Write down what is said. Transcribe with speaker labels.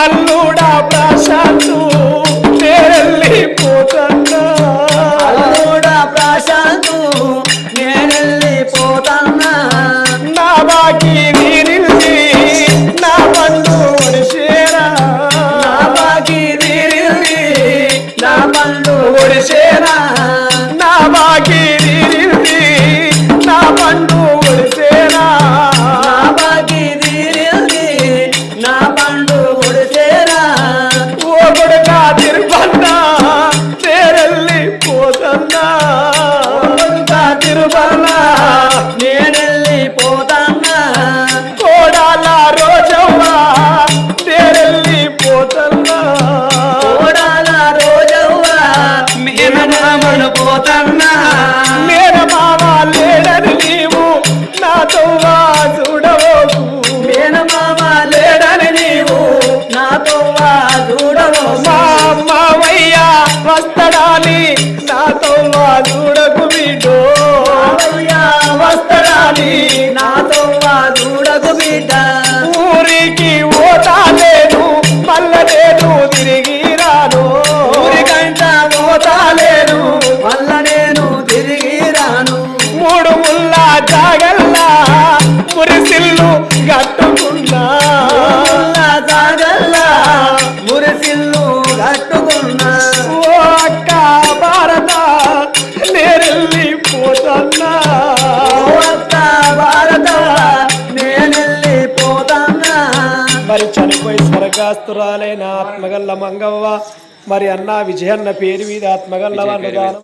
Speaker 1: అల్లుడా ప్రశాంతు నేనెళ్ళిపోతన్నా
Speaker 2: అల్లుడా ప్రశాంతు నేనెళ్ళిపోతన్నా
Speaker 1: నా బాకీ తీరింది నా పండు ఒడిసేరా
Speaker 2: నా బాకీ తీరింది నా పండు ఒడిసేరా
Speaker 1: నా బాకీ తీరింది నా పండు ఒడిసేరా
Speaker 2: నా బాకీ తీరింది నా పండు ఒడిసేరా
Speaker 1: ఓ కొడుకా తిరుపన్నా నేనెళ్ళిపోతన్నా
Speaker 2: కొడుకా తిరుపన్నా నేనెళ్ళిపోతన్నా
Speaker 1: కోడాల రోజవ్వా నేనెళ్ళిపోతన్నా
Speaker 2: కోడాల రోజవ్వా మేనమామను పోతన్నా
Speaker 1: మేనమామ లేడని నీవు నాతో చూడవోకు
Speaker 2: మేనమామ లేడని నీవు నాతో చూడవు
Speaker 1: మా మావయ్య వస్తడాని నాతో చూడకు బిడ్డో
Speaker 2: వస్తడాని నాతో చూడకు బిడ్డ
Speaker 1: ఊరికి ఓటాలేను మల్లనేను తిరిగి రాను
Speaker 2: ఊరికంట పోతాలేను మల్ల నేను తిరిగి రాను
Speaker 1: మూడు ముళ్ళ జాగల్లా మురిసిల్లు కట్టుకున్నా
Speaker 2: సాగల్లా మురిసిల్లు కట్టుకున్నా
Speaker 1: ఓ అక్క భారత నేనెళ్ళిపోతన్నా
Speaker 2: ఓ అక్క భారత నేనెళ్ళిపోతన్నా
Speaker 1: మరి చనిపోయి స్వర్గాస్తురాలైన ఆత్మగల్ల మంగవ్వ మరి అన్న విజయన్న పేరు మీద ఆత్మగల్ల వరదానం